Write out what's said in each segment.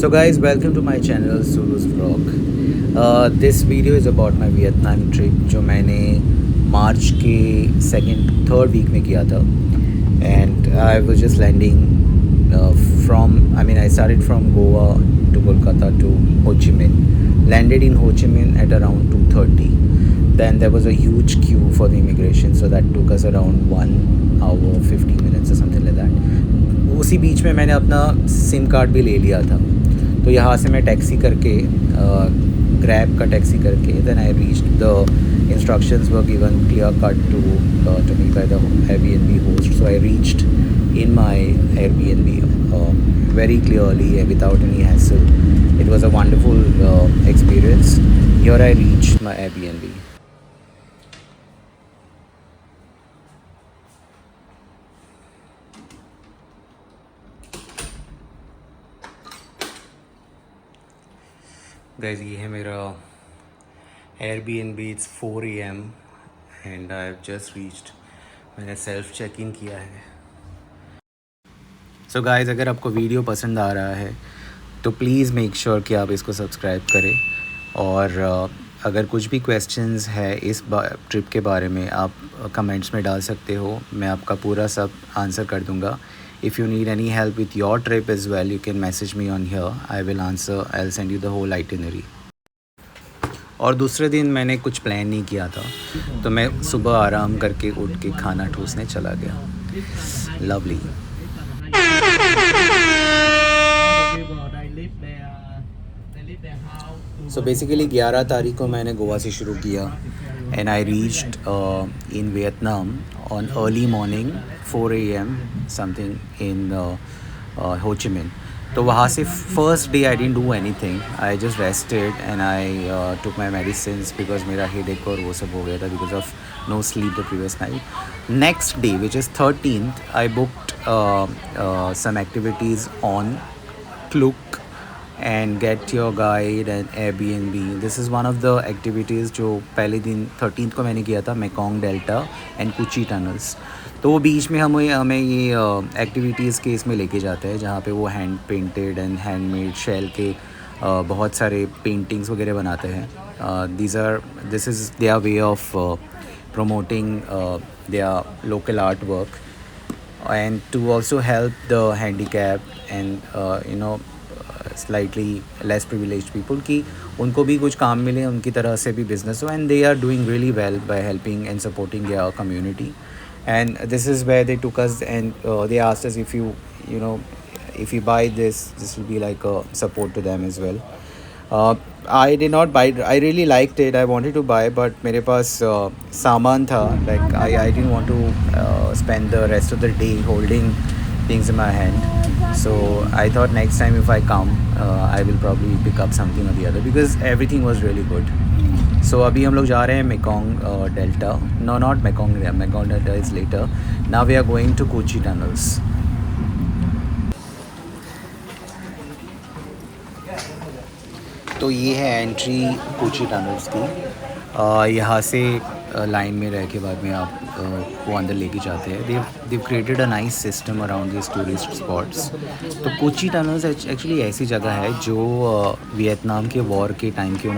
So guys, welcome to my channel Sulu's Vlog. This video is about my Vietnam trip जो मैंने मार्च के second third week में किया था. And I was just landing I started from Goa to Kolkata to Ho Chi Minh. Landed in Ho Chi Minh at around 2:30. Then there was a huge queue for the immigration, so that took us around 1 hour 50 minutes or something like that. उसी बीच में मैंने अपना SIM card भी ले लिया था. तो यहाँ से मैं टैक्सी करके ग्रैब का टैक्सी करके then I reached the instructions were given clear cut to me by the Airbnb host. So I reached in my Airbnb very clearly and without any hassle. It was a wonderful experience. Here I reached my Airbnb. Guys, ये है मेरा Airbnb. It's 4 AM and I've just reached. मैंने self check in किया है. So guys, अगर आपको video पसंद आ रहा है तो प्लीज़ मेक श्योर कि आप इसको सब्सक्राइब करें. और अगर कुछ भी क्वेश्चंस है इस ट्रिप के बारे में आप कमेंट्स में डाल सकते हो. मैं आपका पूरा सब आंसर कर दूँगा. If you need any help with your trip as well, you can message me on here. I will answer. I'll send you the whole itinerary. और दूसरे दिन मैंने कुछ प्लान नहीं किया था, तो मैं सुबह आराम करके उठ के खाना ठूसने चला गया. लवली. सो बेसिकली 11 तारीख को मैंने गोवा से शुरू किया and I reached in Vietnam on early morning 4 AM something in Ho Chi Minh. तो वहाँ से first day I didn't do anything. I just rested and I took my medicines because मेरा headache और वो सब हो गया था because of no sleep the previous night. Next day, which is 13th, I booked some activities on Klook and Get Your Guide and Airbnb. This is one of the activities जो पहले दिन 13th को मैंने किया था. Mekong Delta and Cu Chi tunnels. तो वो बीच में हमें ये एक्टिविटीज़ के इसमें लेके जाते हैं जहाँ पे वो hand painted and handmade shell के बहुत सारे पेंटिंग्स वगैरह बनाते हैं. This is their way of promoting their local artwork and to also help the handicapped and slightly less privileged people कि उनको भी कुछ काम मिले, उनकी तरह से भी business हो. And they are doing really well by helping and supporting their community. And this is where they took us and they asked us if you buy this will be like a support to them as well. I did not buy it. I really liked it. I wanted to buy, but मेरे पास सामान था. Like I didn't want to spend the rest of the day holding things in my hand. So I thought next time if I come, I will probably pick up something or the other because everything was really good. So अभी हम लोग जा रहे हैं Mekong delta. No, not Mekong. Mekong Delta is later. Now we are going to Kochi tunnels. तो ये है entry Kochi tunnels की. यहाँ से लाइन में रह के बाद में आप को अंदर लेके जाते हैं. देव created a nice system around this tourist spots. तो कोची टनल्स एक्चुअली ऐसी जगह है जो वियतनाम के वॉर के टाइम पे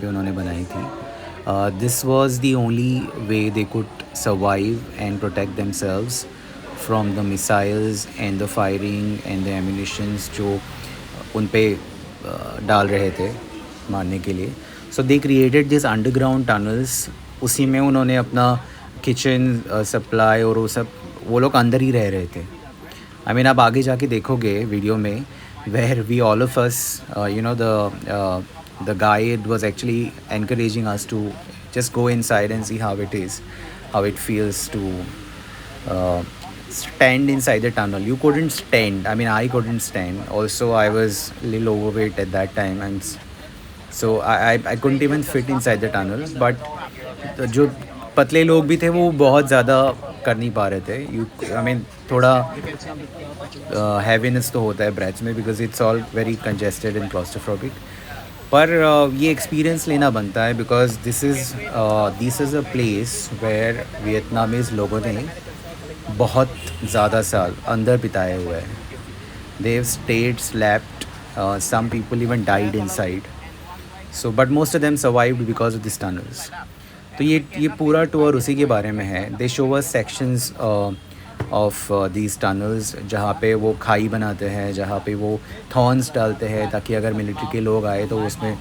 उन्होंने बनाई थी. This was the only way they could survive and protect themselves from the missiles and the firing and the ammunitions जो उन पे डाल रहे थे मारने के लिए. So they created this underground tunnels. उसी में उन्होंने अपना किचन सप्लाई और वो लोग अंदर ही रह रहे थे. आई मीन आप आगे जाके देखोगे वीडियो में where we all of us the guide was actually encouraging us to just go inside and see how it feels to stand inside the tunnel. You couldn't stand. I mean, I couldn't stand. Also, I was a little overweight at that time, and so I couldn't even fit inside the tunnel. But जो पतले लोग भी थे वो बहुत ज़्यादा कर नहीं पा रहे थे. I mean, थोड़ा heaviness तो होता है ब्रेथ्स में because it's all very congested and claustrophobic. पर ये एक्सपीरियंस लेना बनता है because this is a place where Vietnamese लोगों ने बहुत ज़्यादा साल अंदर बिताए हुए हैं. They've stayed, slept Some people even died inside. So, but most of them survived because of these tunnels. तो ये पूरा टूर उसी के बारे में है. They show us sections of these tunnels जहाँ पे वो खाई बनाते हैं, जहाँ पे वो थॉर्न्स डालते हैं ताकि अगर मिलिट्री के लोग आए तो उसमें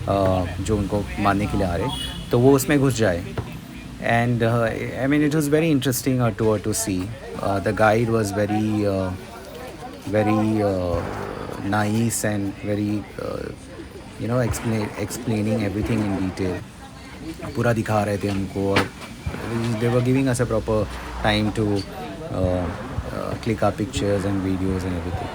जो उनको मारने के लिए आ रहे तो वो उसमें घुस जाए. And I mean it was very interesting tour to see. The guide was very nice and very explaining everything in detail. पूरा दिखा रहे थे हमको और they were giving us a proper time to click our pictures and videos and everything.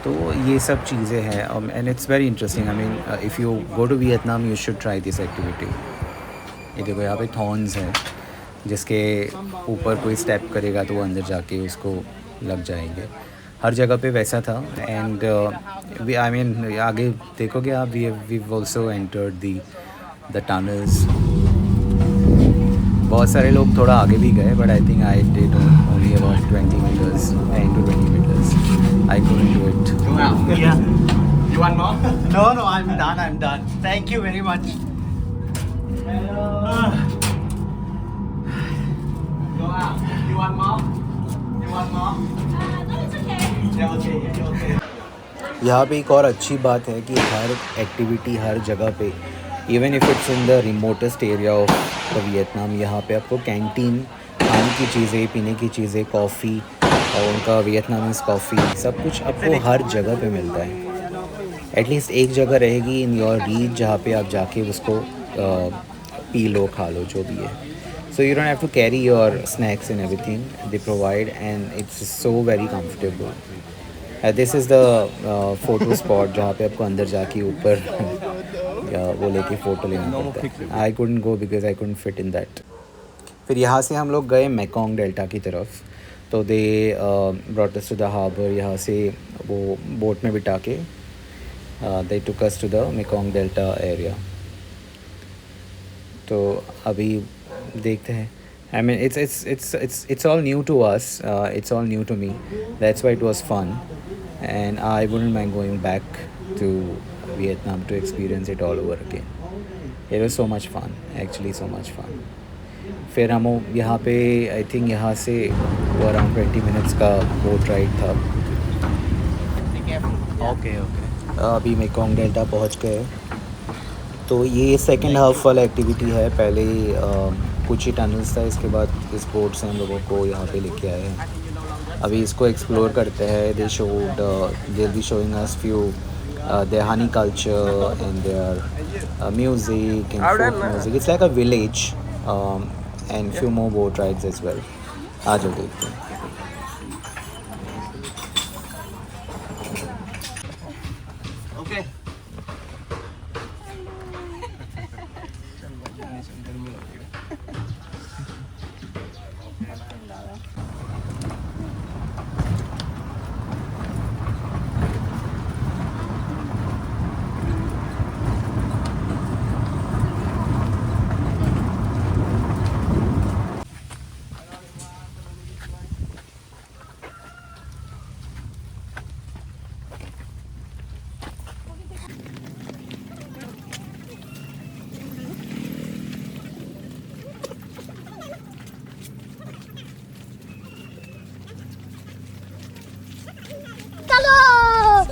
तो ये सब चीज़ें हैं and it's very interesting. I mean if you go to Vietnam you should try this activity. ये देखो यहाँ पे thorns हैं जिसके ऊपर कोई स्टेप करेगा तो वो अंदर जाके उसको लग जाएंगे. हर जगह पे वैसा था. एंड आई मीन आगे देखोगे आप we also entered the tunnels. बहुत सारे लोग थोड़ा आगे भी गए but I think I did only about 20 meters, 10 to 20 meters. I couldn't do it. Yeah. You want more? No, I'm done. Thank you very much. Go out. You want more? No, it's okay. Yeah, okay. यहाँ पे एक और अच्छी बात है कि हर activity हर जगह पे even if it's in the remotest area of the Vietnam यहाँ पे आपको कैंटीन, खाने की चीज़ें, पीने की चीज़ें, कॉफ़ी और उनका वियतनामीज़ कॉफ़ी सब कुछ आपको हर जगह पे मिलता है. एटलीस्ट एक जगह रहेगी इन योर रीच जहाँ पे आप जाके उसको पी लो, खा लो, जो भी है. So you don't have to carry your snacks and everything. They provide and it's so very comfortable. This is the photo spot जहाँ पे आपको अंदर जाके ऊपर वो लेके फ़ोटो लेना पड़ता है. I couldn't go because I couldn't fit in that. फिर यहाँ से हम लोग गए मेकोंग डेल्टा की तरफ. तो they brought us to the harbor. यहाँ से वो बोट में बिठा के they took us to the Mekong Delta area. तो अभी देखते हैं. I mean it's all new to us. It's all new to me. That's why it was fun, and I wouldn't mind going back to Vietnam to experience it all over again. It was so much fun, actually so much fun. फिर हम यहाँ पे I think यहाँ से वो around 20 minutes का boat ride था. Okay. अभी मेकोंग डेल्टा पहुँच गए. तो ये सेकंड हाफ वाला एक्टिविटी है. पहले कुछ ही टनल्स था, इसके बाद इस बोट से हम लोगों को यहाँ पे लेके आए हैं. अभी इसको एक्सप्लोर करते हैं. They be showing us few देहानी culture and their music and folk music. It's like a village and few more boat rides as well. आ जाओ देखते हैं. Okay.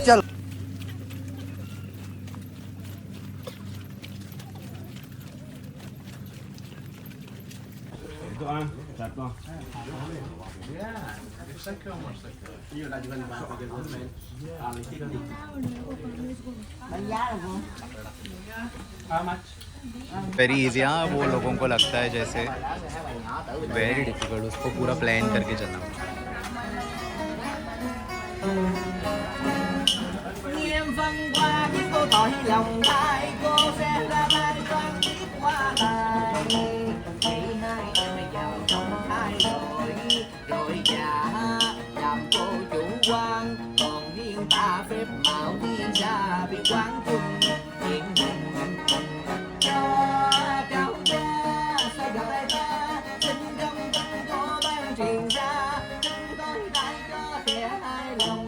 चलो. Itu jatuh. Very easy. हाँ, वो लोगों को लगता है जैसे वेरी डिफ़िकल्ट. उसको पूरा प्लान करके चलना. Nghiêm văn qua biết cô tỏi lòng ai cô sẽ ra tay con biết qua lại khi hai người giàu trong hai rồi già làm cô chủ quan còn riêng ta phép mạo đi ra bị quán chung chuyện mình cho cháu ra sao gặp lại ta xin trong tâm có ban truyền ra tôi đại cho kẻ hai lòng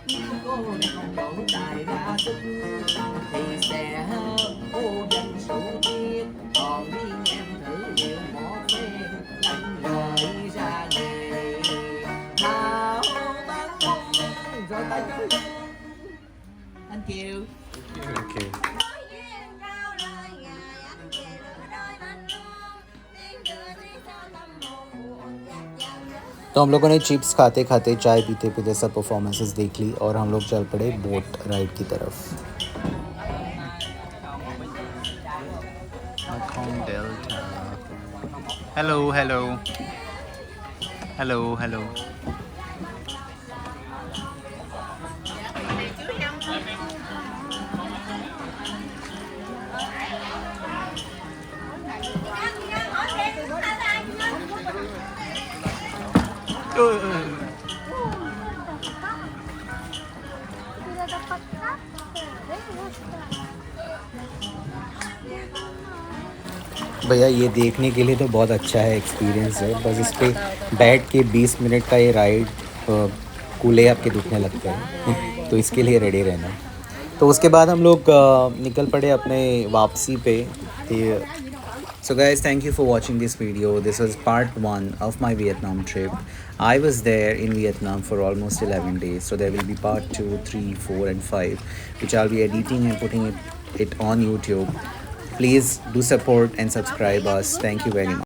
như cô để không đổ tài ra sức thì sẽ vô danh số tiết, còn riêng em thử liệu một phen đánh lời ra nghề thao bán mông rồi tay cho luôn. Thank you. Okay. Nói duyên cao đời ngày anh về lửa đôi thanh luôn tiếng đưa tiếng sao tâm hồn buồn dạt dào nhớ thương. तो हम लोगों ने chips खाते खाते चाय पीते पीते सब परफॉर्मेंसेस देख ली और हम लोग चल पड़े बोट राइड की तरफ. Mekong Delta. Hello, hello. Hello, hello. भैया ये देखने के लिए तो बहुत अच्छा है, एक्सपीरियंस है, बस इस पर बैठ के 20 मिनट का ये राइड कूल्हे आपके दुखने लगते हैं तो इसके लिए रेडी रहना. तो उसके बाद हम लोग निकल पड़े अपने वापसी पे. So guys, thank you for watching this video. This was part 1 of my Vietnam trip. I was there in Vietnam for almost 11 days. So there will be part 2, 3, 4 and 5 which I'll be editing and putting it on YouTube. Please do support and subscribe us. Thank you very much.